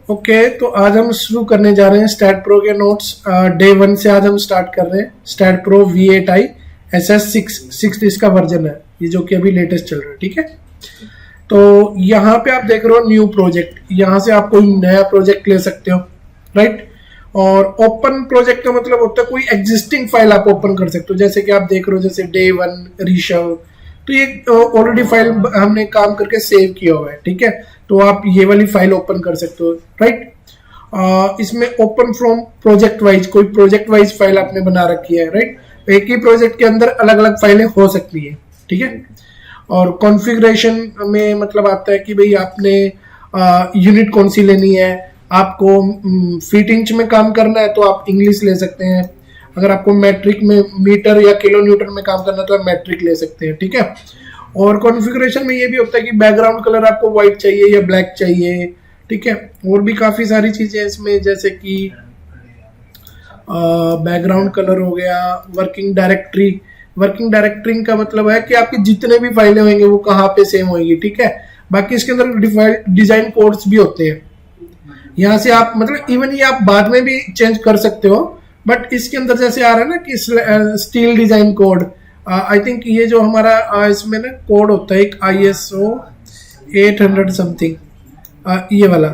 Okay, तो आज हम शुरू करने जा रहे हैं स्टैट प्रो के नोट्स। डे 1 से आज हम स्टार्ट कर रहे हैं। स्टैट प्रो V8i SS6 इसका वर्जन है, ये जो कि अभी लेटेस्ट चल रहा है। ठीक है, तो यहाँ पे आप देख रहे हो न्यू प्रोजेक्ट, यहाँ से आप कोई नया प्रोजेक्ट ले सकते हो, राइट। और ओपन प्रोजेक्ट का मतलब होता है कोई एग्जिस्टिंग फाइल आप ओपन कर सकते हो। जैसे कि आप देख रहे हो, जैसे डे 1 ऋषभ, तो ये ऑलरेडी फाइल हमने काम करके सेव किया हुआ है। ठीक है, तो आप ये वाली फाइल ओपन कर सकते हो, राइट। इसमें ओपन फ्रॉम प्रोजेक्ट वाइज, कोई प्रोजेक्ट वाइज फाइल आपने बना रखी है, राइट। एक ही प्रोजेक्ट के अंदर अलग अलग फाइलें हो सकती है। ठीक है, और कॉन्फ़िगरेशन में मतलब आता है कि भाई आपने यूनिट कौन सी लेनी है। आपको फीट इंच में काम करना है तो आप इंग्लिश ले सकते हैं। अगर आपको मैट्रिक में, मीटर या किलो न्यूटन में काम करना है तो आप मैट्रिक ले सकते हैं। ठीक है, और कॉन्फ़िगरेशन में ये भी होता है कि बैकग्राउंड कलर आपको व्हाइट चाहिए या ब्लैक चाहिए। ठीक है, और भी काफ़ी सारी चीज़ें इसमें, जैसे कि बैकग्राउंड कलर हो गया। वर्किंग डायरेक्टरी, वर्किंग डायरेक्टरी का मतलब है कि आपके जितने भी फाइलें होंगे वो कहाँ पे सेम होंगी। ठीक है, बाकी इसके अंदर डिजाइन कोड्स भी होते हैं। यहाँ से आप मतलब इवन ये आप बाद में भी चेंज कर सकते हो, बट इसके अंदर जैसे आ रहा है ना कि steel design code, I think ये जो हमारा इसमें ना कोड होता है एक ISO 800 समथिंग, ये वाला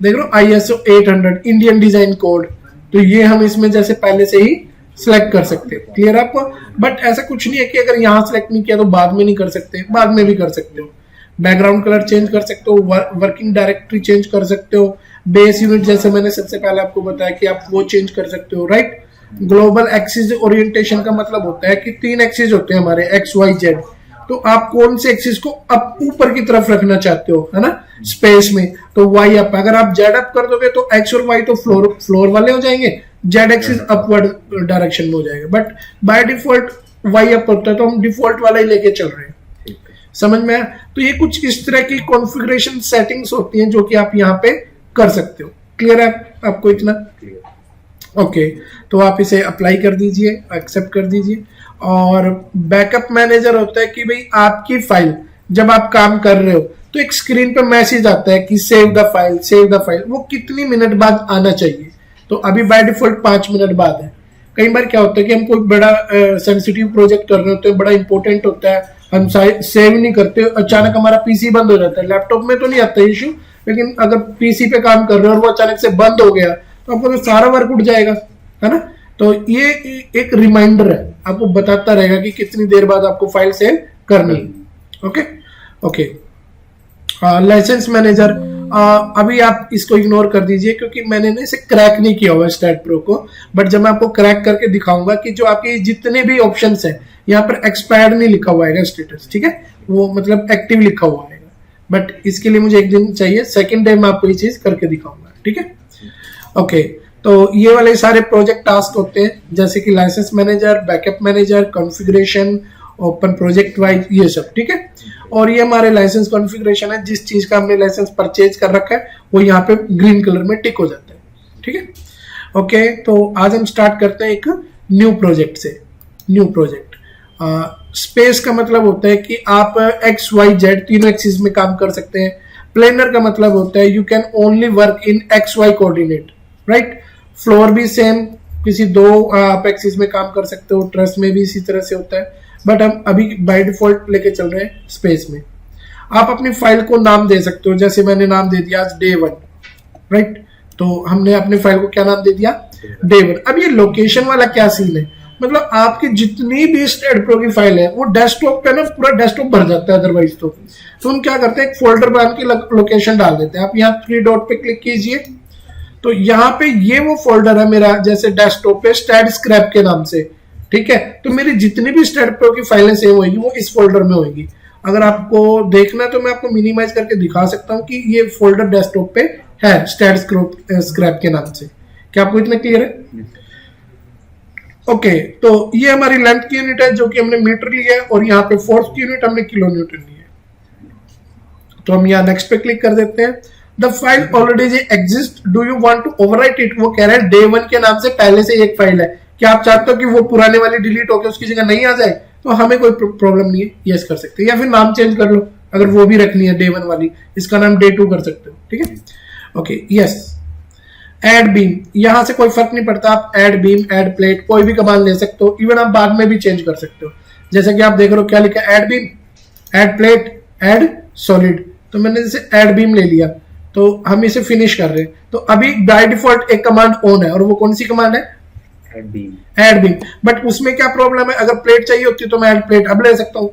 देख लो ISO 800 इंडियन डिजाइन कोड, तो ये हम इसमें जैसे पहले से ही सिलेक्ट कर सकते हैं। क्लियर आपको? बट ऐसा कुछ नहीं है कि अगर यहाँ सिलेक्ट नहीं किया तो बाद में नहीं कर सकते, बाद में भी कर सकते हो। बैकग्राउंड कलर चेंज कर सकते हो, वर्किंग डायरेक्टरी चेंज कर सकते हो, बेस यूनिट जैसे मैंने सबसे पहले आपको बताया कि आप वो चेंज कर सकते हो, राइट। ग्लोबल एक्सिस ओरिएंटेशन का मतलब होता है कि 3 एक्सिस होते हैं हमारे, XYZ, तो आप कौन से एक्सिस को अप ऊपर की तरफ रखना चाहते हो, है ना, स्पेस में, तो Y अप। अगर आप Z अप कर दोगे तो X और Y तो फ्लोर वाले हो जाएंगे, Z एक्सिस अपवर्ड डायरेक्शन में हो जाएगा। But by default Y up होता है, तो हम डिफॉल्ट वाला ही लेके चल रहे हैं। समझ में आया? तो ये कुछ इस तरह की कॉन्फ़िगरेशन सेटिंग्स होती हैं जो कि आप यहाँ पे कर सकते हो। क्लियर है आपको इतना? ओके, तो आप इसे अप्लाई कर दीजिए, एक्सेप्ट कर दीजिए। और बैकअप मैनेजर होता है कि भाई आपकी फाइल जब आप काम कर रहे हो तो एक स्क्रीन पे मैसेज आता है कि save the file, save the file, वो कितनी मिनट बाद आना चाहिए। तो अभी बाय डिफॉल्ट 5 मिनट बाद है। कई बार क्या होता है कि हम कोई बड़ा सेंसिटिव प्रोजेक्ट कर रहे होते हैं, बड़ा इंपॉर्टेंट होता है, हम सेव नहीं करते, अचानक हमारा पीसी बंद हो जाता है। लैपटॉप में तो नहीं आता इश्यू, लेकिन अगर पीसी पे काम कर रहे हो और वो अचानक से बंद हो गया तो आपको तो सारा वर्क उठ जाएगा, है ना। तो ये एक रिमाइंडर है, आपको बताता रहेगा कि कितनी देर बाद आपको फाइल सेव करनी है। ओके ओके, लाइसेंस मैनेजर, अभी आप इसको इग्नोर कर दीजिए क्योंकि मैंने ना इसे क्रैक नहीं किया हुआ स्टैट प्रो को। बट जब मैं आपको क्रैक करके दिखाऊंगा कि जो आपके जितने भी ऑप्शंस हैं, यहाँ पर एक्सपायर्ड नहीं लिखा हुआ है स्टेटस, ठीक है, वो मतलब एक्टिव लिखा हुआ है। बट इसके लिए मुझे एक दिन चाहिए, सेकेंड डे में आपको ये चीज करके दिखाऊंगा। ठीक है, ओके। तो ये वाले सारे प्रोजेक्ट टास्क होते हैं, जैसे कि license manager, backup manager, configuration, open project wise, ये सब। ठीक है, और ये हमारे लाइसेंस कॉन्फ़िगरेशन है, जिस चीज का हमने लाइसेंस परचेज कर रखा है वो यहाँ पे ग्रीन कलर में टिक हो जाता है। ठीक है, ओके। तो आज हम स्टार्ट करते हैं एक न्यू प्रोजेक्ट से। न्यू प्रोजेक्ट, स्पेस का मतलब होता है कि आप XYZ तीनों एक्सिस में काम कर सकते हैं। प्लेनर का मतलब होता है you can only work in XY coordinate, right. Floor भी सेम, किसी 2 आप एक्सिस में काम कर सकते हो। ट्रस में भी इसी तरह से होता है, बट हम अभी बाय डिफॉल्ट लेके चल रहे हैं स्पेस में। आप अपनी फाइल को नाम दे सकते हो, जैसे मैंने नाम दे दिया आज डे 1, राइट। तो हमने अपनी फाइल को क्या नाम दे दिया? डे 1। अब ये लोकेशन वाला क्या सीन है, मतलब आपकी जितनी भी स्टैट प्रो की फाइल है वो डेस्कटॉप पे ना पूरा डेस्कटॉप भर जाता है अदरवाइज। तो हम क्या करते हैं, एक फोल्डर बना के लोकेशन डाल देते हैं। आप यहाँ 3 डॉट पे क्लिक कीजिए, तो यहाँ पे ये वो फोल्डर है मेरा, जैसे डेस्कटॉप पे स्टैट स्क्रैप के नाम से। ठीक है, तो मेरी जितनी भी स्टैट प्रो की फाइलें सेव होगी वो इस फोल्डर में होगी। अगर आपको देखना है तो मैं आपको मिनिमाइज करके दिखा सकता हूँ कि ये फोल्डर डेस्कटॉप पे है स्टैट स्क्रैप के नाम से। क्या आपको इतना क्लियर है? ओके, तो ये हमारी लेंथ की यूनिट है जो कि हमने मीटर लिया है, और यहाँ पे फोर्स की यूनिट हमने किलो न्यूटन ली है। तो हम यहाँ नेक्स्ट पे क्लिक कर देते हैं। The file already exist, do you want to overwrite it. वो कह रहा है डे 1 के नाम से पहले से एक फाइल है, क्या आप चाहते हो कि वो पुराने वाली डिलीट होकर उसकी जगह नहीं आ जाए? तो हमें कोई प्रॉब्लम नहीं है, यस कर सकते हैं। या फिर नाम चेंज कर लो, अगर वो भी रखनी है डे 1 वाली, इसका नाम डे 2 कर सकते हो। ठीक है, ओके, यस। ऐड बीम, यहां से कोई फर्क नहीं पड़ता, आप ऐड बीम, ऐड प्लेट, कोई भी कमांड ले सकते हो, इवन आप बाद में भी चेंज कर सकते हो। जैसे कि आप देख रहे हो क्या लिखा है, add beam, add plate, add solid. तो मैंने जैसे ऐड बीम ले लिया, तो हम इसे फिनिश कर रहे हैं। तो अभी बाय डिफॉल्ट एक कमांड ऑन है, और वो कौन सी कमांड है, ऐड बीम। बट उसमें क्या प्रॉब्लम है, अगर प्लेट चाहिए होती तो मैं ऐड प्लेट अब ले सकता हूँ,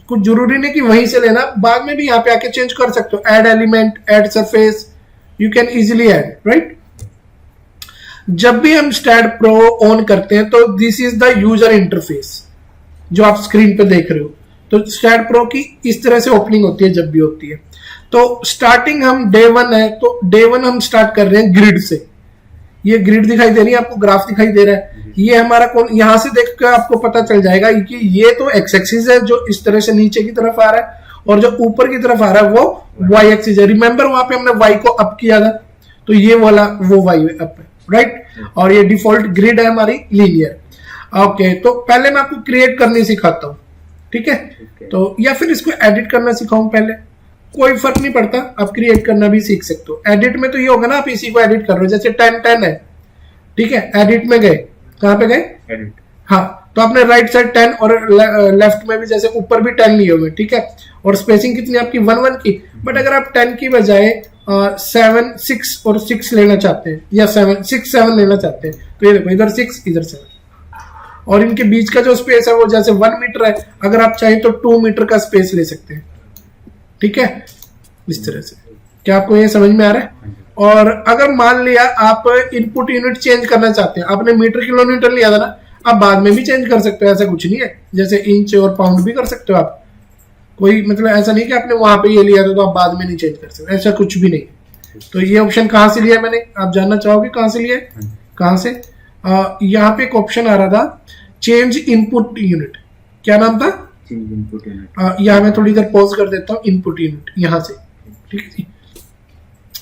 कुछ जरूरी नहीं कि वहीं से लेना, बाद में भी यहाँ पे आके चेंज कर सकते हो। Add element, add surface, you can easily add, right. जब भी हम स्टैड प्रो ऑन करते हैं तो this is the user interface जो आप स्क्रीन पे देख रहे हो। तो स्टैड प्रो की इस तरह से ओपनिंग होती है जब भी होती है। तो स्टार्टिंग हम डे 1 है, तो डे 1 हम स्टार्ट कर रहे हैं ग्रिड से। ये ग्रिड दिखाई दे रही है आपको, ग्राफ दिखाई दे रहा है, ये हमारा कौन, यहां से देख कर आपको पता चल जाएगा कि ये तो एक्स एक्सिस है जो इस तरह से नीचे की तरफ आ रहा है, और जो ऊपर की तरफ आ रहा है वो वाई एक्सिस है। रिमेंबर वहां पे हमने वाई को अप किया था, तो ये वाला वो वाई अप है, राइट। और ये डिफॉल्ट ग्रिड है हमारी लीनियर। ओके, तो पहले मैं आपको क्रिएट करनी सिखाता हूँ, ठीक है। तो या फिर इसको एडिट करना सिखाऊं पहले, कोई फर्क नहीं पड़ता, आप क्रिएट करना भी सीख सकते हो। एडिट में तो ये होगा ना, आप इसी को एडिट कर रहे हो, जैसे 10 है, ठीक है। एडिट में गए, कहां पे गए, एडिट, हाँ, तो आपने राइट साइड 10 और लेफ्ट में भी जैसे ऊपर भी 10 लिए हुए, ठीक है। और स्पेसिंग कितनी आपकी 1 की, बट अगर आप 10 की बजाय 7 6 और 6 लेना चाहते हैं, या 7 6 7 लेना चाहते हैं, तो ये देखो इधर 6 इधर 7, और इनके बीच का जो स्पेस है वो जैसे 1 मीटर है, अगर आप चाहें तो 2 मीटर का स्पेस ले सकते हैं, ठीक है, इस तरह से। क्या आपको ये समझ में आ रहा है। और अगर मान लिया आप इनपुट यूनिट चेंज करना चाहते हैं, आपने मीटर किलोमीटर लिया था ना, आप बाद में भी चेंज कर सकते हो, ऐसा कुछ नहीं है। जैसे इंच और पाउंड भी कर सकते हो आप, कोई मतलब ऐसा नहीं कि आपने वहां पे ये लिया था तो आप बाद में नहीं चेंज कर सकते, ऐसा कुछ भी नहीं। तो ये ऑप्शन कहां से लिया मैंने, आप जानना चाहोगे कहां से लिया, कहां से, यहाँ पे एक ऑप्शन आ रहा था चेंज इनपुट यूनिट, क्या नाम था, चेंज इनपुट यूनिट। यहाँ मैं थोड़ी देर पॉज कर देता हूँ, इनपुट यूनिट यहाँ से, ठीक है जी।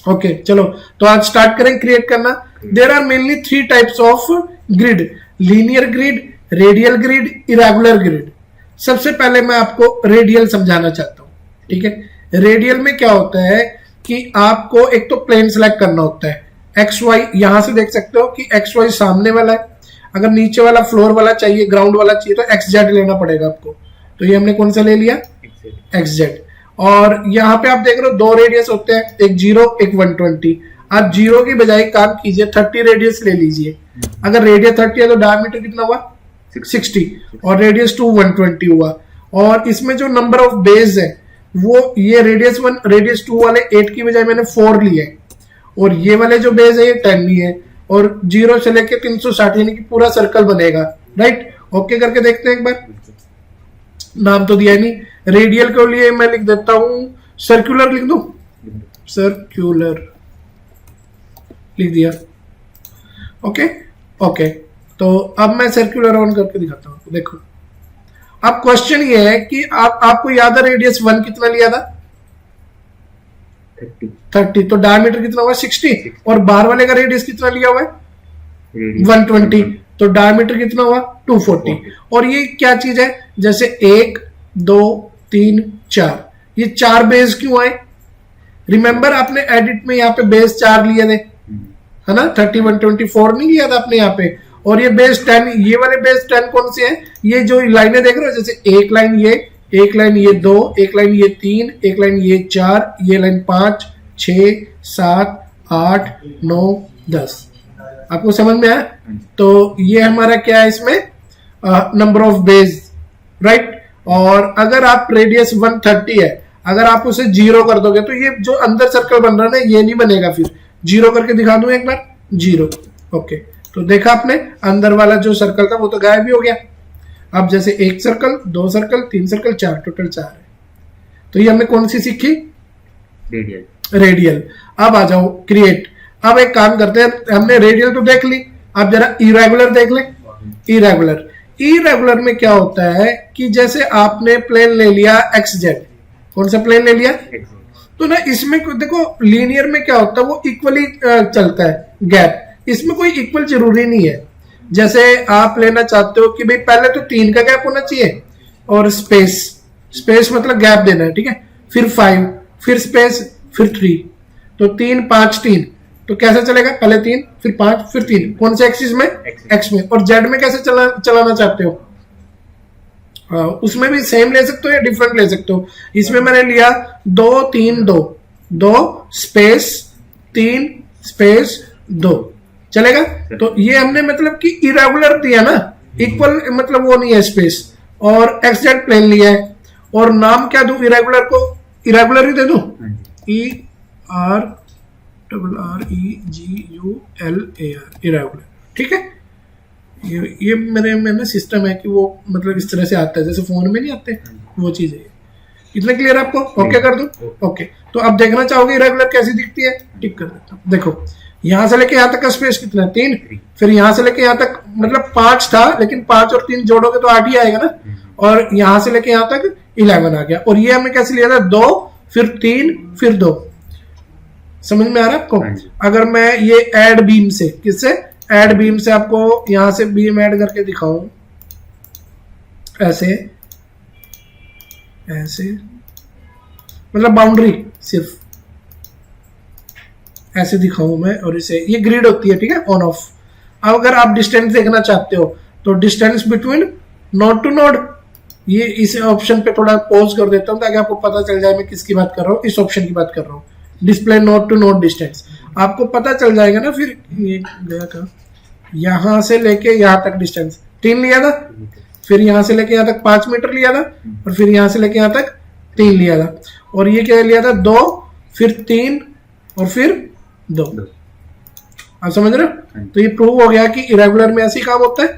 ओके, चलो तो आज स्टार्ट करें क्रिएट करना। There are mainly 3 types of grid, linear grid, radial grid, irregular grid. सबसे पहले मैं आपको रेडियल समझाना चाहता हूँ, ठीक है। रेडियल में क्या होता है कि आपको एक तो प्लेन सेलेक्ट करना होता है, एक्स वाई, यहां से देख सकते हो कि एक्स वाई सामने वाला है, अगर नीचे वाला फ्लोर वाला चाहिए, ग्राउंड वाला चाहिए, तो एक्स जेड लेना पड़ेगा आपको। तो ये हमने कौन सा ले लिया, एक्स जेड। और यहाँ पे आप देख रहे हो 2 रेडियस होते हैं, एक 0 एक 120। आप 0 की बजाय काम कीजिए 30 रेडियस ले लीजिए। अगर रेडियस 30 है तो डायमीटर कितना हुआ, 60, और रेडियस 2 120 हुआ। और इसमें जो नंबर ऑफ बेस है वो, ये रेडियस 1 रेडियस 2 वाले 8 की बजाय मैंने 4 लिए, और ये वाले जो बेस है ये 10 लिए, और 0 से लेके 360 यानी कि पूरा सर्कल बनेगा, राइट। ओके करके देखते हैं एक बार, नाम तो दिया नहीं। रेडियल के लिए मैं लिख देता हूं सर्कुलर, लिख दूं, सर्कुलर लिख दिया। ओके ओके, तो अब मैं सर्कुलर ऑन करके दिखाता हूं, देखो। अब क्वेश्चन ये है कि आपको याद है रेडियस 1 कितना लिया था, 30, तो डायमीटर कितना हुआ 60, और बाहर वाले का रेडियस कितना लिया हुआ है 120, तो डायमीटर कितना हुआ 240। और ये क्या चीज है, जैसे 1 2 3 4, ये 4 बेस क्यों आए, रिमेंबर आपने एडिट में यहाँ पे बेस 4 लिए थे, है ना, 30 124 नहीं लिया था आपने यहाँ पे। और ये बेस 10, ये वाले बेस 10 कौन से हैं, ये जो लाइनें देख रहे हो, जैसे एक लाइन ये, एक लाइन ये 2, एक लाइन ये 3, एक लाइन ये 4, ये लाइन 5 6 7 8 9 10। आपको समझ में आया। तो ये हमारा क्या है इसमें, नंबर ऑफ बेस, राइट। और अगर आप रेडियस 130 है, अगर आप उसे 0 कर दोगे तो ये जो अंदर सर्कल बन रहा है ना, ये नहीं बनेगा। फिर 0 करके दिखा दूं एक बार, 0। ओके, तो देखा आपने, अंदर वाला जो सर्कल था वो तो गायब भी हो गया। अब जैसे 1 सर्कल 2 सर्कल 3 सर्कल 4, टोटल 4 है। तो ये हमने कौन सी सीखी, रेडियल। अब आ जाओ क्रिएट। अब एक काम करते हैं, हमने रेडियल तो देख ली, अब जरा इरेगुलर देख लें। इरेगुलर में क्या होता है कि जैसे आपने प्लेन ले लिया एक्स जेड, कौन सा प्लेन ले लिया, तो ना इसमें देखो लीनियर में क्या होता है, वो इक्वली चलता है गैप, इसमें कोई इक्वल जरूरी नहीं है। जैसे आप लेना चाहते हो कि भाई पहले तो 3 का गैप होना चाहिए, और स्पेस मतलब गैप देना है, ठीक है, फिर 5, फिर स्पेस, फिर 3, तो 3 5 3, तो कैसे चलेगा, पहले 3 फिर 5 फिर 3, कौन से एक्सिस में, एक्स में। और जेड में कैसे चलाना चाहते हो, उसमें भी सेम ले सकते हो या डिफरेंट ले सकते हो। इसमें मैंने लिया 2 3 2, 2 स्पेस 3 स्पेस 2, चलेगा। तो ये हमने मतलब कि इरेगुलर दिया ना, इक्वल मतलब वो नहीं है स्पेस, और एक्स जेड प्लेन लिया है। और नाम क्या दूं इरेगुलर को, इरेगुलर ही दे दूं, ERREGULAR, इरेगुलर, ठीक है। ये मेरे में ना सिस्टम है कि वो मतलब इस तरह से आता है जैसे फोन में नहीं आते, वो चीज है। इतना क्लियर आपको, ओके कर दूं, ओके। तो अब देखना चाहोगे इरेगुलर कैसी दिखती है, टिक कर देता हूं। देखो यहां से लेके यहां तक का स्पेस कितना है, 3, फिर यहां से लेके यहां तक मतलब 5 था, लेकिन 5 और 3 जोड़ोगे तो 8 ही आएगा ना, और यहां से लेके यहां तक 11 आ गया। और ये हमने कैसे लिया था, 2 फिर 3 फिर 2, समझ में आ रहा है आपको। अगर मैं ये ऐड बीम से, किससे, ऐड बीम से आपको यहां से बीम ऐड करके दिखाऊं, ऐसे ऐसे मतलब बाउंड्री सिर्फ ऐसे दिखाऊं मैं, और इसे, ये ग्रिड होती है, ठीक है, ऑन ऑफ। अब अगर आप डिस्टेंस देखना चाहते हो तो distance between node to node, ये इस ऑप्शन पे थोड़ा पॉज कर देता हूं ताकि आपको पता चल जाए मैं किसकी बात कर रहा हूँ, इस ऑप्शन की बात कर रहा हूँ, display node to node distance. आपको पता चल जाएगा ना, फिर ये गया का यहां से लेके यहां तक डिस्टेंस 3 लिया था, फिर यहां से लेके यहां तक 5 मीटर लिया था, और फिर यहां से लेके यहां तक 3 लिया था, और ये क्या लिया था, 2 फिर 3 और फिर 2। आप समझ रहे हो। तो ये प्रूव हो गया कि इरेगुलर में ऐसे ही काम होता है,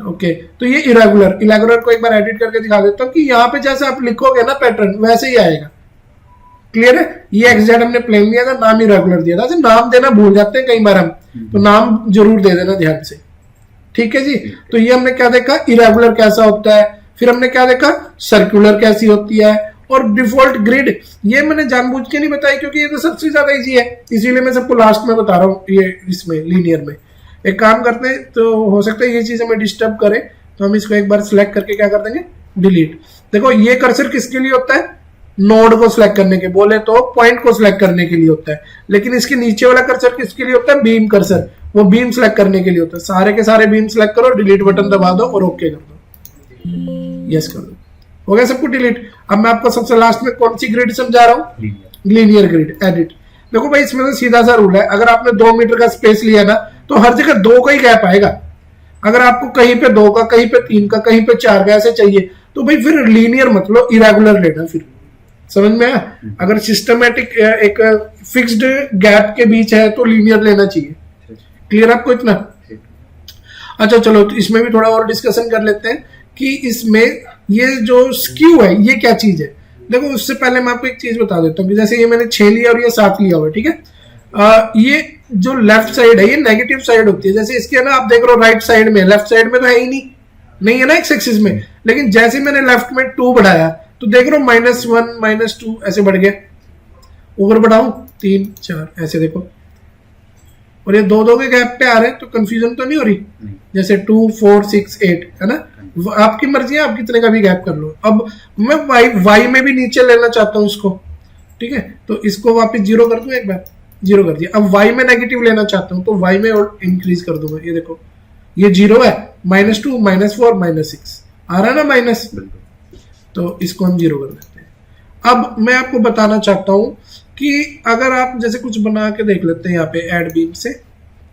ओके। तो ये इरेगुलर को एक बार एडिट करके दिखा देता हूँ कि यहाँ पे जैसे आप लिखोगे ना पैटर्न वैसे ही आएगा, क्लियर है। ये एक्सजेड हमने प्लेन लिया था, नाम इरेगुलर दिया था, तो नाम देना भूल जाते हैं कई बार हम, तो नाम जरूर दे देना ध्यान से, ठीक है जी। तो ये हमने क्या देखा, इरेगुलर कैसा होता है, फिर हमने क्या देखा, सर्कुलर कैसी होती है, और डिफॉल्ट ग्रिड। ये मैंने जानबूझ के नहीं बताया क्योंकि ये तो सबसे ज्यादा इजी है, इसीलिए मैं सबको लास्ट में बता रहा हूँ। ये इसमें लीनियर में एक काम करते हैं, तो हो सकता है ये चीज हमें डिस्टर्ब करे, तो हम इसको एक बार सिलेक्ट करके क्या कर देंगे, डिलीट। देखो ये कर्सर किसके लिए होता है, नोड को सिलेक्ट करने के, बोले तो पॉइंट को सिलेक्ट करने के लिए होता है, लेकिन इसके नीचे वाला कर्सर किसके लिए होता है, बीम कर्सर, वो बीम सिलेक्ट करने के लिए होता है। सारे के सारे बीम सिलेक्ट करो, डिलीट बटन दबा दो और ओके कर दो, यस कर दो, हो गया सब कुछ डिलीट। अब मैं आपको सबसे लास्ट में कौन सी ग्रिड समझा रहा हूँ, लीनियर ग्रिड एडिट। देखो भाई इसमें तो सीधा सा रूल है, अगर आपने 2 मीटर का स्पेस लिया ना तो हर जगह 2 का ही गैप आएगा। अगर आपको कहीं पे 2 का, कहीं पे 3 का, कहीं पे 4 का ऐसे चाहिए, तो भाई फिर लीनियर मतलब इरेगुलर लेना, फिर समझ में आया। अगर सिस्टमेटिक एक फिक्स्ड गैप के बीच है तो लीनियर लेना चाहिए, क्लियर आपको इतना। अच्छा चलो, तो इसमें भी थोड़ा और डिस्कशन कर लेते हैं कि इसमें ये जो स्क्यू है ये क्या चीज है। देखो उससे पहले मैं आपको एक चीज बता देता हूँ कि जैसे ये मैंने 6 लिया और ये 7 लिया हुआ, ठीक है। ये जो लेफ्ट साइड है ये नेगेटिव साइड होती है, जैसे इसके ना आप देख रहे हो राइट साइड में, लेफ्ट साइड में तो है ही नहीं है ना एक्स एक्सिस में, लेकिन जैसे मैंने लेफ्ट में 2 बढ़ाया तो देख रहे हो -1 -2 ऐसे बढ़ गया, ऊपर बढ़ाऊं 3 4 ऐसे देखो, और ये 2 के गैप पे आ रहे हैं, तो कंफ्यूजन तो नहीं हो रही, जैसे 2 4 6 8 है ना, आपकी मर्जी है, आप कितने का भी गैप कर लो। अब मैं वाई में भी नीचे लेना चाहता हूँ इसको, ठीक है, तो इसको वापस 0 कर दूं, एक बार 0 कर दिया। अब वाई में नेगेटिव लेना चाहता हूँ तो वाई में और इंक्रीज कर दूंगा, ये देखो ये 0 है, -2 -4 -6 आ रहा है ना माइनस, तो इसको हम 0 कर देते हैं। अब मैं आपको बताना चाहता हूं कि अगर आप जैसे कुछ बना के देख लेते हैं, यहाँ पे ऐड बीम से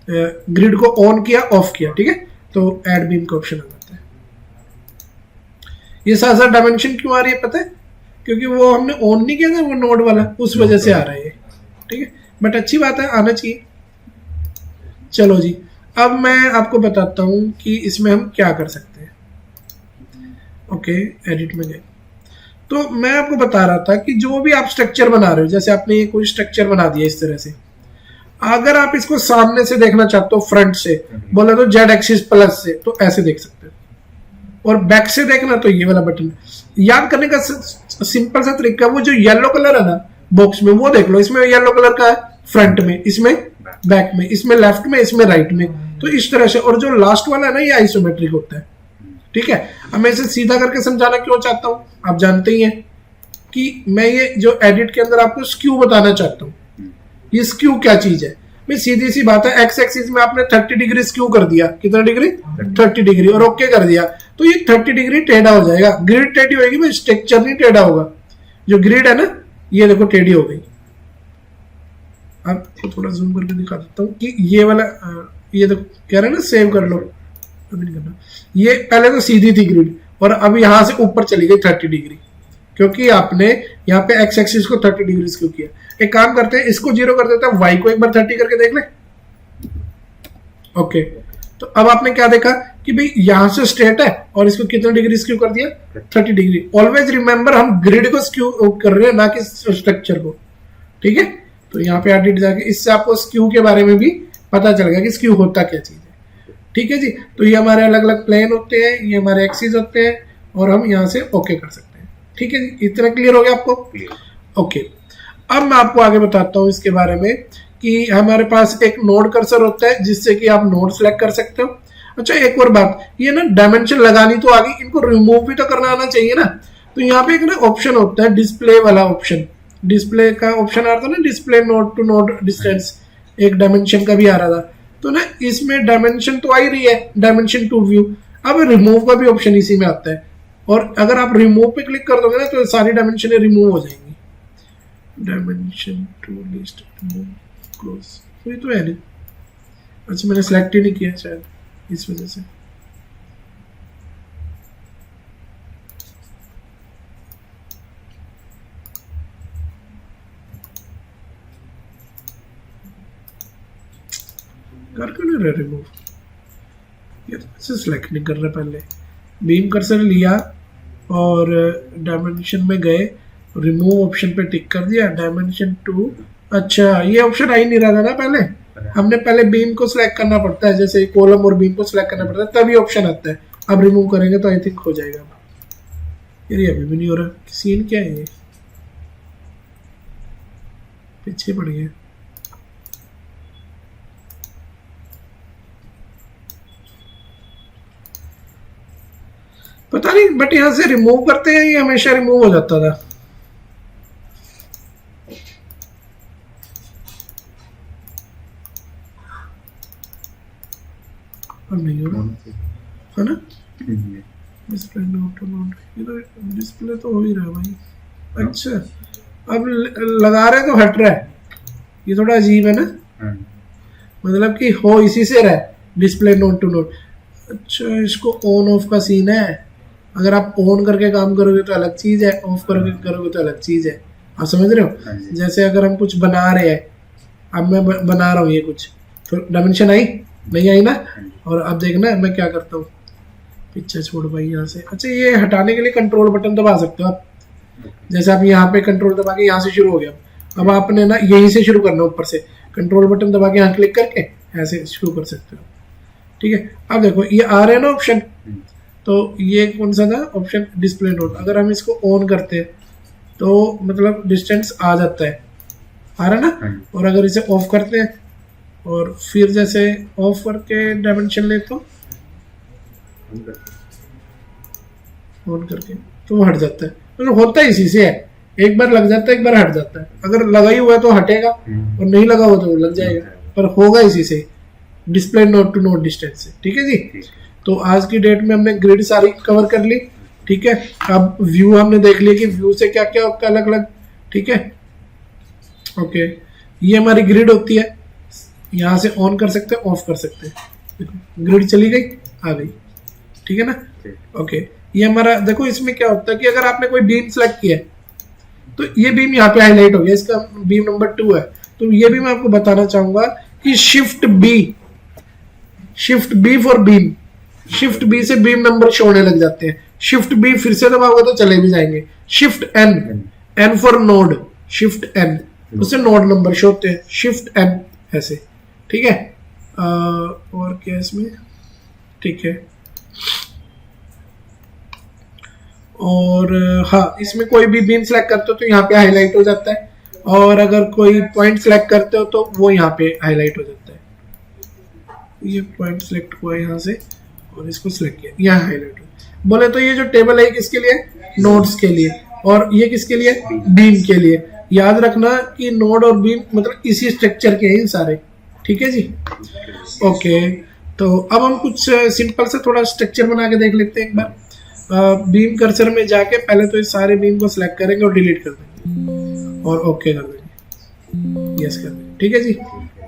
ग्रिड को ऑन किया ऑफ किया, ठीक है, तो ऐड बीम का ऑप्शन आ जाता है। ये साथ डायमेंशन क्यों आ रही है पता है, क्योंकि वो हमने ऑन नहीं किया था वो नोड वाला, उस वजह से आ रहा है, ठीक है, बट अच्छी बात है, आना चाहिए। चलो जी, अब मैं आपको बताता हूं कि इसमें हम क्या कर सकते हैं। ओके, एडिट में गए, तो मैं आपको बता रहा था कि जो भी आप स्ट्रक्चर बना रहे हो, जैसे आपने ये कोई स्ट्रक्चर बना दिया इस तरह से, अगर आप इसको सामने से देखना चाहते हो, फ्रंट से बोले तो जेड एक्सिस प्लस से, तो ऐसे देख सकते हो, और बैक से देखना तो ये वाला बटन। याद करने का सिंपल सा तरीका, वो जो येलो कलर है ना बॉक्स में, वो देख लो, इसमें येलो कलर का है फ्रंट में, इसमें बैक में, इसमें लेफ्ट में, इसमें राइट में, तो इस तरह से। और जो लास्ट वाला है ना ये आइसोमेट्रिक होता है, ठीक है। अब मैं इसे सीधा करके समझाना क्यों चाहता हूं, आप जानते ही हैं कि मैं ये जो एडिट के अंदर आपको स्क्यू बताना चाहता हूं। ये स्क्यू क्या चीज है, भाई सीधी सी बात है, एक्स एक्सिस में आपने 30 डिग्री स्क्यू कर दिया, कितना डिग्री 30 डिग्री, और ओके कर दिया, तो ये 30 डिग्री टेढ़ा हो जाएगा। ग्रिड टेढ़ी होगी भाई, स्ट्रक्चर नहीं टेढ़ा होगा। जो ग्रिड है ना, ये देखो टेढ़ी हो गई। आपको थोड़ा जूम करके दिखा देता हूँ कि ये वाला ये देखो कह रहे हैं ना सेव कर लो, अभी नहीं करना। ये पहले तो सीधी थी ग्रिड, और अब यहां से ऊपर चली गई 30 डिग्री, क्योंकि आपने यहाँ पे एक्स एक्सिस को 30 डिग्री क्यों किया। एक काम करते हैं, इसको 0 कर देते हैं, वाई को एक बार 30 करके देख ले। ओके, तो अब आपने क्या देखा कि भाई यहां से स्ट्रेट है और इसको कितना डिग्री स्क्यू कर दिया, 30 डिग्री। ऑलवेज रिमेंबर हम ग्रिड को स्क्यू कर रहे हैं, ना कि स्ट्रक्चर को, ठीक है। तो यहाँ पे एडिट जाके इससे आपको स्क्यू के बारे में भी पता चलेगा कि स्क्यू होता क्या चीज है, ठीक है जी। तो ये हमारे अलग अलग प्लेन होते हैं, ये हमारे एक्सिस होते हैं, और हम यहाँ से ओके कर सकते हैं, ठीक है जी। इतना क्लियर हो गया आपको? ओके, अब मैं आपको आगे बताता हूँ इसके बारे में कि हमारे पास एक नोड कर्सर होता है जिससे कि आप नोड सेलेक्ट कर सकते हो। अच्छा, एक और बात, ये ना डायमेंशन लगानी तो आगे, इनको रिमूव भी तो करना आना चाहिए ना। तो यहाँ पे एक ना ऑप्शन होता है डिस्प्ले वाला ऑप्शन, डिस्प्ले का ऑप्शन आ रहा था ना, display node to node distance, एक डायमेंशन का भी आ रहा था। तो ना इसमें डायमेंशन तो आ ही रही है, डायमेंशन टू व्यू। अब रिमूव का भी ऑप्शन इसी में आता है, और अगर आप रिमूव पे क्लिक कर दोगे ना तो सारी डायमेंशन रिमूव हो जाएंगी। Dimension to list remove close, तो ये तो है नहीं। अच्छा, मैंने सेलेक्ट ही नहीं किया शायद, इस वजह से। कर क्यों नहीं रहा रिमूव, ये तो सेलेक्ट नहीं कर रहा। पहले बीम कर्सर लिया और डायमेंशन में गए, रिमूव ऑप्शन पे टिक कर दिया, डायमेंशन टू। अच्छा, ये ऑप्शन आ ही नहीं रहा था ना पहले, हमने पहले बीम को सिलेक्ट करना पड़ता है, जैसे कॉलम और बीम को सिलेक्ट करना पड़ता है, तभी ऑप्शन आता है। अब रिमूव करेंगे तो आई थिंक हो जाएगा। ये अभी भी नहीं हो रहा, सीन क्या है ये, पीछे पड़ गया। पता नहीं, बट यहां से रिमूव करते हैं ये हमेशा रिमूव हो जाता था। नहीं हो रहा है ना, डिस्प्ले नोट टू नोट, ये तो डिस्प्ले तो हो ही रहा है भाई। अच्छा, अब लगा रहे तो हट रहा है, ये थोड़ा अजीब है ना, मतलब कि हो इसी से रहा है, डिस्प्ले नोट टू नोट। अच्छा, इसको ऑन ऑफ का सीन है, अगर आप ऑन करके काम करोगे तो अलग चीज है, ऑफ करके करोगे तो अलग चीज है। आप समझ रहे हो? जैसे अगर हम कुछ बना रहे हैं, अब मैं बना रहा हूँ ये कुछ, तो डायमेंशन आई नहीं आई ना, और अब देखना मैं क्या करता हूँ, पीछे छोड़ भाई यहाँ से। अच्छा, ये हटाने के लिए कंट्रोल बटन दबा सकते हो आप, जैसे आप यहाँ पे कंट्रोल दबा के यहाँ से शुरू हो गया, अब आपने ना यहीं से शुरू करना, ऊपर से कंट्रोल बटन दबा के यहाँ क्लिक करके ऐसे शुरू कर सकते हो, ठीक है। अब देखो ये आ रहे हैं ना ऑप्शन, तो ये कौन सा था ऑप्शन, डिस्प्ले नोट। अगर हम इसको ऑन करते हैं तो मतलब डिस्टेंस आ जाता है, आ रहा ना, और अगर इसे ऑफ करते हैं और फिर जैसे ऑफ करके डायमेंशन ले तो ऑन करके तो वो हट जाता है, मतलब होता है इसी से है, एक बार लग जाता है, एक बार हट जाता है। अगर लगा ही हुआ है तो हटेगा, और नहीं लगा हुआ तो लग जाएगा, पर होगा इसी से, display node to node distance से, ठीक है जी। तो आज की डेट में हमने ग्रिड सारी कवर कर ली, ठीक है। अब व्यू हमने देख लिया कि व्यू से क्या क्या होता है अलग अलग, ठीक है। ओके, ये हमारी ग्रिड होती है, यहाँ से ऑन कर सकते हैं, ऑफ कर सकते हैं। ग्रिड चली गई, आ गई, ठीक है ना। ओके, ये हमारा देखो, इसमें क्या होता है कि अगर आपने कोई बीम सेलेक्ट किया है तो ये बीम यहाँ पे हाईलाइट हो गया, इसका बीम नंबर 2 है। तो ये भी मैं आपको बताना चाहूंगा कि shift B for beam, shift B से बीम नंबर शो होने लग जाते हैं। शिफ्ट बी फिर से दबाओगे तो चले भी जाएंगे। Shift N for node, shift N, उससे नोड नंबर शो होते हैं, शिफ्ट एन ऐसे, ठीक है। और क्या इसमें, ठीक है। और हाँ, इसमें कोई भी बीम सेलेक्ट करते हो तो यहाँ पे हाईलाइट हो जाता है, और अगर कोई पॉइंट सेलेक्ट करते हो तो वो यहाँ पे हाईलाइट हो जाता है। ये पॉइंट सेलेक्ट हुआ यहाँ से और इसको सिलेक्ट किया, यहाँ हाईलाइट हो। बोले तो ये जो टेबल है किसके लिए, नोड्स के लिए, और ये किसके लिए, बीम के लिए। याद रखना कि नोड और बीम मतलब इसी स्ट्रक्चर के हैं सारे, ठीक है जी। ओके, तो अब हम कुछ सिंपल से थोड़ा स्ट्रक्चर बना के देख लेते हैं एक बार। बीम कर्सर में जाके पहले तो इस सारे बीम को सिलेक्ट करेंगे और डिलीट कर देंगे और ओके कर देंगे, यस कर देंगे, ठीक है जी।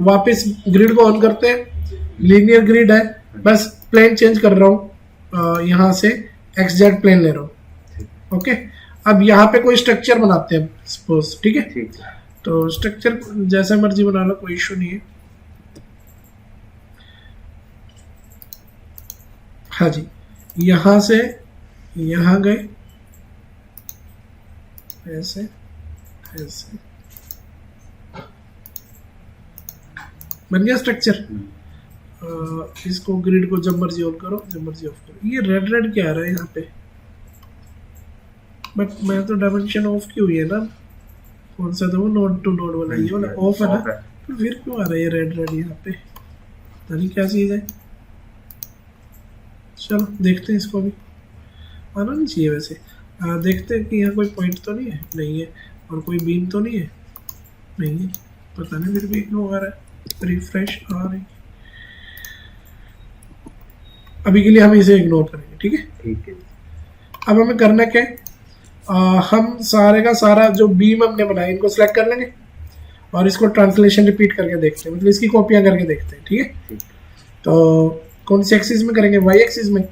वापस ग्रिड को ऑन करते हैं, लीनियर ग्रिड है, बस प्लेन चेंज कर रहा हूँ, यहाँ से एक्स जेड प्लेन ले रहा हूँ। ओके, अब यहाँ पे कोई स्ट्रक्चर बनाते हैं सपोज, ठीक है। तो स्ट्रक्चर जैसा मर्जी बना लो, कोई इशू नहीं है। हाँ जी, यहाँ से यहाँ गए, ऐसे ऐसे बन गया स्ट्रक्चर। इसको ग्रिड को जब मर्जी ऑन करो, जब मर्जी ऑफ करो। ये रेड रेड क्या आ रहा है यहाँ पे, बट मैं तो डायमेंशन ऑफ की हुई है ना, कौन सा था वो, नोड टू नोड वाला, ये वाला ऑफ है ना, तो फिर क्यों आ रहा है ये रेड रेड यहाँ पे, पता नहीं क्या चीज़ है। चलो देखते हैं, इसको भी आना नहीं चाहिए वैसे। देखते हैं कि यहाँ कोई पॉइंट तो नहीं है, नहीं है, और कोई बीम तो नहीं है, नहीं है, पता नहीं फिर भी क्यों आ रहा है। रिफ्रेश आ रही, अभी के लिए हम इसे इग्नोर करेंगे, ठीक है। ठीक है। अब हमें करना क्या है, हम सारे का सारा जो बीम हमने बनाया इनको सेलेक्ट कर लेंगे और इसको ट्रांसलेशन रिपीट करके देखते हैं, मतलब इसकी कॉपियां करके देखते हैं, ठीक है। तो कौन सी एक्सिस में करेंगे, वाई एक्सिस में।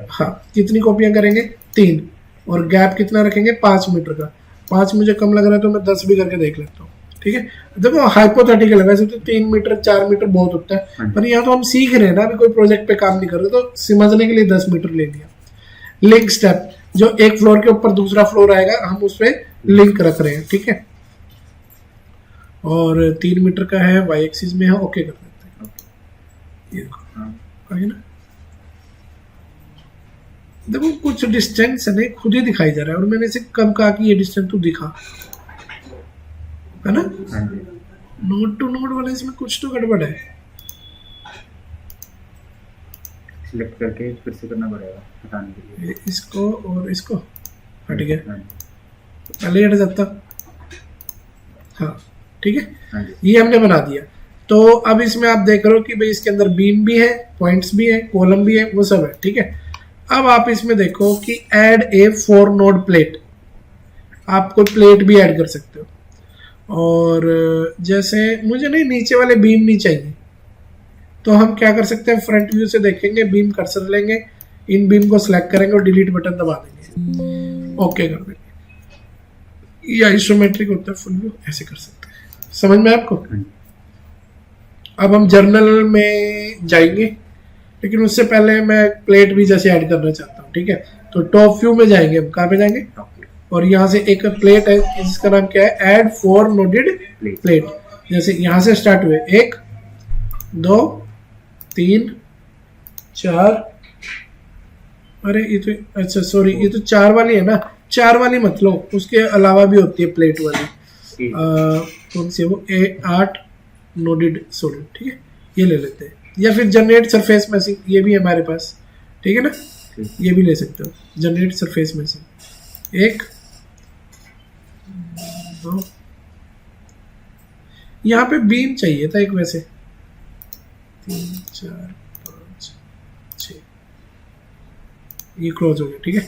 हाँ, कितनी कॉपियां करेंगे, 3, और गैप कितना रखेंगे, 5 मीटर का। 5 मुझे कम लग रहा है तो मैं 10 भी करके देख लेता हूँ, ठीक है। देखो हाइपोथेटिकल है, वैसे तो 3 मीटर 4 मीटर बहुत होता है, पर यहाँ तो हम सीख रहे हैं ना, अभी कोई प्रोजेक्ट पे काम नहीं कर रहे, तो समझने के लिए 10 मीटर ले लिया। लिंक स्टेप, जो एक फ्लोर के ऊपर दूसरा फ्लोर आएगा, हम उस पर लिंक रख रहे हैं, ठीक है। और 3 मीटर का है, वाई एक्सिस में है, ओके कर देते हैं। ये आगे ना, देखो कुछ डिस्टेंस है, खुद ही दिखाई जा रहा है, और मैंने इसे कब कहा कि ये डिस्टेंस तू दिखा, है ना। नोड टू नोड वाले इसमें कुछ तो गड़बड़ है। सिलेक्ट करके फिर से करना पड़ेगा हटाने के लिए। इसको और इसको हट गया, पहले हट जाता। हाँ ठीक है, ये हमने बना दिया। तो अब इसमें आप देख रहे हो कि भाई इसके अंदर बीम भी है, पॉइंट्स भी है, कॉलम भी है, वो सब है, ठीक है। अब आप इसमें देखो कि ऐड ए 4 नोड प्लेट, आप कोई प्लेट भी ऐड कर सकते हो। और जैसे मुझे नहीं, नीचे वाले बीम नहीं चाहिए, तो हम क्या कर सकते हैं, फ्रंट व्यू से देखेंगे, बीम कर्सर लेंगे, इन बीम को सिलेक्ट करेंगे और डिलीट बटन दबा देंगे, ओके कर देंगे। ये आइसोमेट्रिक होता है, फुल व्यू ऐसे कर सकते हैं। समझ में आपको। अब हम जर्नल में जाएंगे, लेकिन उससे पहले मैं प्लेट भी जैसे ऐड करना चाहता हूँ, ठीक है। तो टॉप व्यू में जाएंगे, हम कहाँ पे जाएंगे, और यहाँ से एक प्लेट है, इसका नाम क्या है, ऐड 4 नोडेड प्लेट। जैसे यहाँ से स्टार्ट हुए, 1 2 3 4, अरे ये तो, अच्छा सॉरी, ये तो 4 वाली है ना, 4 वाली मत लो, उसके अलावा भी होती है प्लेट वाली। कौन सी है वो, 8 नोडेड सॉलिड, ठीक है, ये ले लेते हैं। या फिर जनरेट सरफेस मैसिंग, ये भी है हमारे पास, ठीक है ना, ये भी ले सकते हो, जनरेट सरफेस मैसिंग। 1 2, यहाँ पे बीम चाहिए था एक, वैसे 3 4 5 6, ये क्लोज हो गया, ठीक है।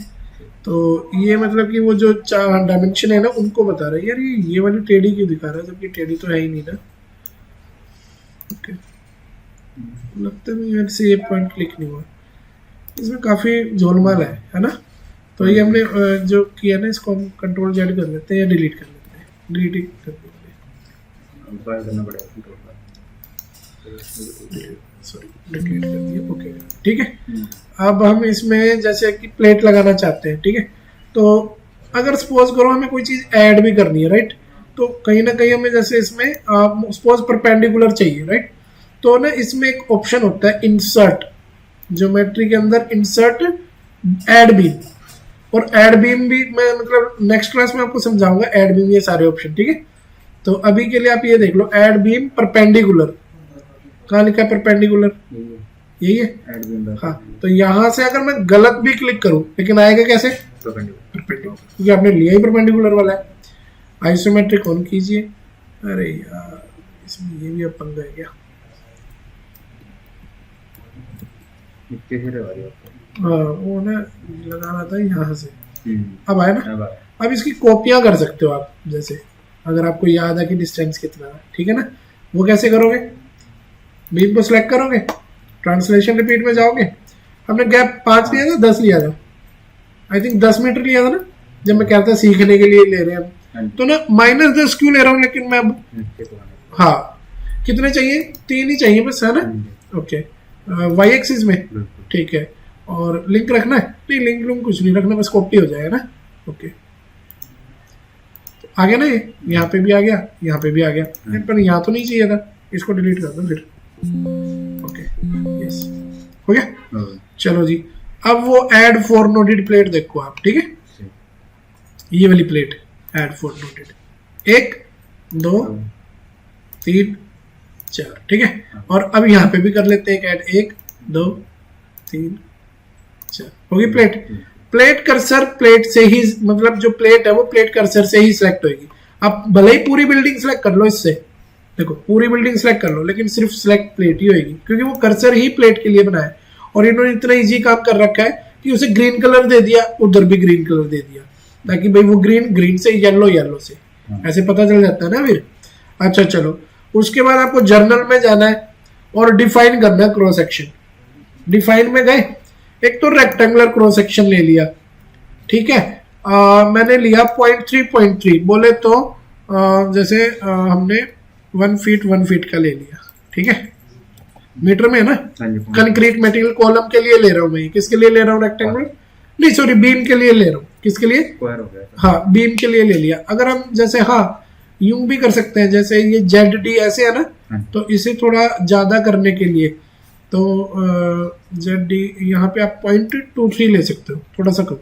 तो ये मतलब कि वो जो 4 डायमेंशन है ना, उनको बता रहा है। यार ये वाली टेढ़ी क्यों दिखा रहा है, जबकि टेढ़ी तो है ही नहीं ना। ओके, लगता है यार से ये पॉइंट क्लिक नहीं हुआ, इसमें काफ़ी झोलमाल है ना। तो ये हमने जो किया ना, इसको हम कंट्रोल जेड कर लेते हैं या डिलीट कर लेते हैं, डिलीट कर देते हैं, सॉरी डिलीट कर दिया, ओके ठीक है। अब हम इसमें जैसे कि प्लेट लगाना चाहते हैं, ठीक है। तो अगर सपोज करो हमें कोई चीज़ ऐड भी करनी है, राइट, तो कहीं ना कहीं हमें जैसे इसमें सपोज परपेंडिकुलर चाहिए, राइट, तो ना इसमें एक ऑप्शन होता है इंसर्ट, ज्योमेट्री के अंदर इंसर्ट ऐड बीम, और ऐड बीम भी मैं मतलब नेक्स्ट क्लास में आपको समझाऊंगा ऐड बीम, ये सारे ऑप्शन, ठीक है। तो अभी के लिए आप ये देख लो, ऐड बीम परपेंडिकुलर, कहाँ लिखा है परपेंडिकुलर, यही है। हाँ, तो यहाँ से अगर मैं गलत भी क्लिक करूँ, लेकिन आएगा कैसे, परपेंडिकुलर, क्योंकि आपने लिया ही परपेंडिकुलर वाला है। आइसोमेट्रिक ऑन कीजिए, अरे यार इसमें ये भी अब पंगा है क्या, नीचे से लगा दिया आपको। हाँ वो ना लगाना था यहाँ से, हम्म, अब आया ना। अब आया। अब इसकी कॉपियां कर सकते हो आप, जैसे अगर आपको याद है कि डिस्टेंस कितना है, ठीक है ना। वो कैसे करोगे, बीम को सिलेक्ट करोगे, ट्रांसलेशन रिपीट में जाओगे। हमने गैप 5 लिया था 10 लिया था, आई थिंक 10 मीटर लिया था ना, जब मैं कहता सीखने के लिए ले रहे हैं हाँ हम। जी। तो ना -10 क्यों ले रहा हूँ, लेकिन मैं अब नीचे को आने। हाँ कितने चाहिए, 3 ही चाहिए बस, है ना। हाँ जी, ओके, वाई एक्सिस में, बिल्कुल। ठीक है। और लिंक रखना है, नहीं लिंक लुंक कुछ नहीं रखना, बस कॉपी हो जाएगा ना। ओके, तो आ गया ना, ये यहाँ पे भी आ गया, यहाँ पे भी आ गया, पर यहाँ तो नहीं चाहिए था, इसको डिलीट कर दो फिर। ओके, यस, हो गया। हाँ, चलो जी, अब वो ऐड 4 नोडेड प्लेट देखो आप, ठीक है। ठीक। ये वाली प्लेट ऐड 4 नोडेड, 1 2 3 4, ठीक है। और अब यहाँ पे भी कर लेते हैं ऐड, 1 2 3 4, होगी प्लेट। प्लेट कर्सर प्लेट से ही, मतलब जो प्लेट है वो प्लेट कर्सर से ही सिलेक्ट होगी। अब भले ही पूरी बिल्डिंग सिलेक्ट कर लो इससे, देखो पूरी बिल्डिंग सिलेक्ट कर लो, लेकिन सिर्फ सिलेक्ट प्लेट ही होगी, क्योंकि वो कर्सर ही प्लेट के लिए बना है। और इन्होंने इतना इजी काम कर रखा है कि उसे ग्रीन कलर दे दिया, उधर भी ग्रीन कलर दे दिया, ताकि भाई वो ग्रीन से येलो से ऐसे पता चल जाता है ना फिर। अच्छा चलो, उसके बाद आपको जर्नल में जाना है और डिफाइन करना है क्रॉस सेक्शन। डिफाइन में गए, एक तो रेक्टेंगुलर क्रॉस सेक्शन ले लिया, ठीक है। मैंने लिया 0.3 बोले तो जैसे हमने 1 फीट का ले लिया, ठीक है, मीटर में है ना। हाँ जी, कंक्रीट मटेरियल कॉलम के लिए ले रहा हूँ मैं, किसके लिए ले रहा हूँ, रेक्टेंगुलर नहीं सॉरी बीम के लिए ले रहा हूँ, किसके लिए, स्क्वायर हो गया था। हाँ बीम के लिए ले लिया। अगर हम जैसे हाँ यूं भी कर सकते हैं, जैसे ये ZD ऐसे है ना, हाँ। तो इसे थोड़ा ज्यादा करने के लिए तो ZD यहाँ पे आप 0.23 ले सकते हो, थोड़ा सा कम,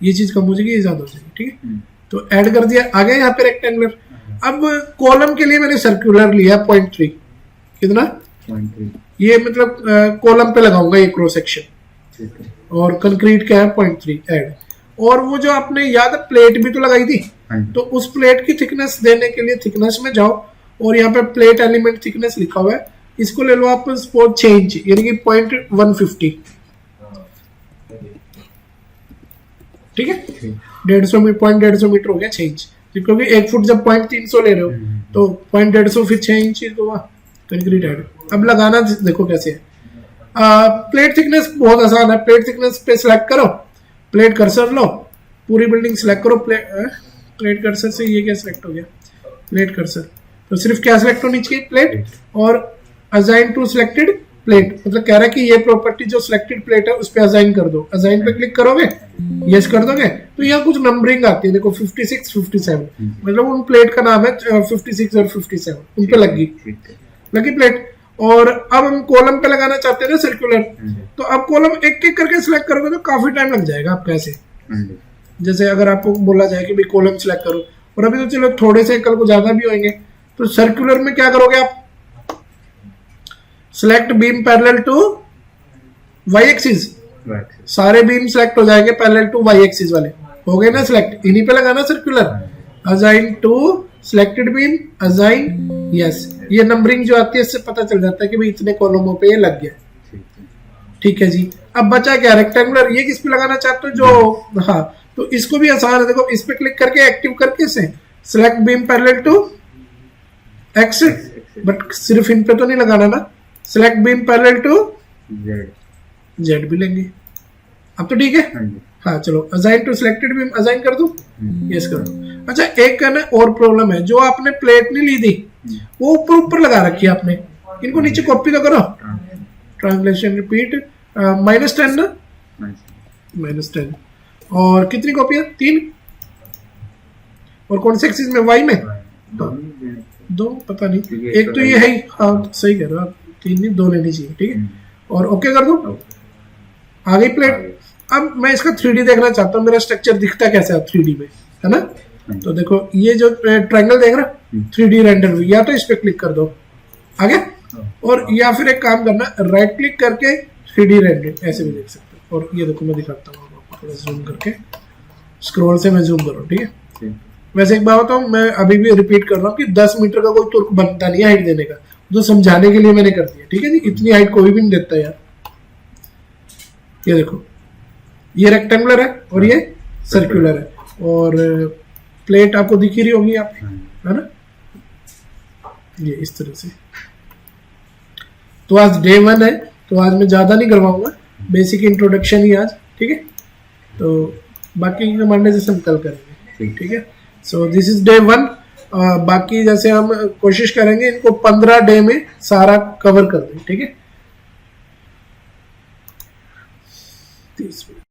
ये चीज कम हो जाएगी, ये ज्यादा हो जाएगी, ठीक है। तो ऐड कर दिया, आ गया यहाँ पे रेक्टेंगुलर। अब कॉलम के लिए मैंने सर्कुलर लिया 0.3, कितना, 0.3, ये मतलब कॉलम पे लगाऊंगा ये क्रॉस सेक्शन, ठीक है। और कंक्रीट का है 0.3 ऐड। और वो जो आपने याद प्लेट भी तो लगाई थी, हाँ जी, तो उस प्लेट की थिकनेस देने के लिए थिकनेस में जाओ, और यहाँ पे प्लेट एलिमेंट थिकनेस लिखा हुआ है, इसको ले लो आप सपोज 6 इंच, यानी कि 0.150, ठीक है। 150 मीटर हो गया 6 इंच, क्योंकि 1 फुट जब 0.300 ले रहे हो तो 150 फिर 6 इंच तो वहाँ कंक्रीट ऐड। अब लगाना देखो कैसे है। प्लेट थिकनेस बहुत आसान है, प्लेट थिकनेस पे सिलेक्ट करो, प्लेट कर्सर लो, पूरी बिल्डिंग सिलेक्ट करो, प्लेट कर्सर से ये क्या सिलेक्ट हो गया, प्लेट कर्सर, तो सिर्फ क्या सिलेक्ट होनी चाहिए, प्लेट, और असाइन टू सिलेक्टेड प्लेट, मतलब कह रहा है कि ये प्रॉपर्टी जो सिलेक्टेड प्लेट है उस पर असाइन कर दो। असाइन पे क्लिक करोगे, यस कर दोगे, तो यहाँ कुछ नंबरिंग आती है, देखो 56 57, मतलब उन प्लेट का नाम है 56 और 57, उन पे लगी ठीक है। लगी प्लेट। और अब हम कॉलम पे लगाना चाहते हैं ना सर्कुलर, तो अब कॉलम एक एक करके सिलेक्ट करोगे तो काफी टाइम लग जाएगा आपका ऐसे। हाँ जी, जैसे अगर आपको बोला जाए कि भाई कॉलम सिलेक्ट करो, और अभी तो चलो थोड़े से, कल को ज्यादा भी होंगे, तो सर्कुलर में क्या करोगे आप, select beam parallel to Y axis, right, सारे बीम सिलेक्ट हो जाएंगे पैरेलल टू वाई एक्सिस वाले, हो गए ना सिलेक्ट, इन्हीं पे लगाना circular. Assign to selected beam, assign, yes, ये नंबरिंग जो आती है इससे पता चल जाता है कि भाई इतने कॉलमों पे ये लग गया, ठीक है। ठीक है जी। अब बचा क्या, रेक्टेंगुलर, ये किस पे लगाना चाहते हो, जो हाँ, तो इसको भी आसान है, देखो इस पे क्लिक करके एक्टिव करके से select beam parallel to X, but सिर्फ इन पे तो नहीं लगाना ना, select beam parallel to Z, Z भी लेंगे, अब तो ठीक है। हाँ जी, हाँ चलो, assign to selected beam assign कर दूं, यस कर दो। अच्छा एक करना और प्रॉब्लम है, जो आपने प्लेट नहीं ली थी वो ऊपर ऊपर लगा रखी है आपने, इनको नीचे कॉपी तो करो, ट्रांसलेशन रिपीट -10 ना, -10, और कितनी कॉपियां, 3, और कौन से एक्सिस में, वाई में, दो, पता नहीं, एक तो ये है ही, हाँ सही कह रहे हो आप, 3 नहीं 2 लेनी चाहिए, ठीक है। और ओके कर दो, आ गई प्लेट। अब मैं इसका 3D देखना चाहता हूँ, मेरा स्ट्रक्चर दिखता कैसा है 3D में, है ना। तो देखो ये जो ट्रायंगल देख रहा, 3D रेंडर, या तो इस पे क्लिक कर दो, आ गया, और या फिर एक काम करना, राइट क्लिक करके 3D रेंडर, ऐसे भी देख सकते हो। और ये देखो मैं दिखाता हूँ आपको, थोड़ा जूम करके, स्क्रॉल से मैं जूम कर रहा हूँ, ठीक है। वैसे एक बात बताऊँ, मैं अभी भी रिपीट कर रहा हूँ कि 10 मीटर का कोई तुर्क बनता नहीं है हाइट देने का, जो समझाने के लिए मैंने कर दिया, ठीक है जी। इतनी हाइट कोई भी नहीं देता यार। ये देखो, ये रेक्टेंगुलर है और ये सर्कुलर है, और प्लेट आपको दिख ही रही होगी यहाँ पे, है ना, ये इस तरह से। तो आज डे 1 है, तो आज मैं ज़्यादा नहीं करवाऊंगा, बेसिक इंट्रोडक्शन ही आज, ठीक है। तो बाकी की कमांडेशन कल करेंगे, ठीक है। So this is day 1। बाकी जैसे हम कोशिश करेंगे इनको 15 डे में सारा कवर कर दें, ठीक है। 30 मिनट।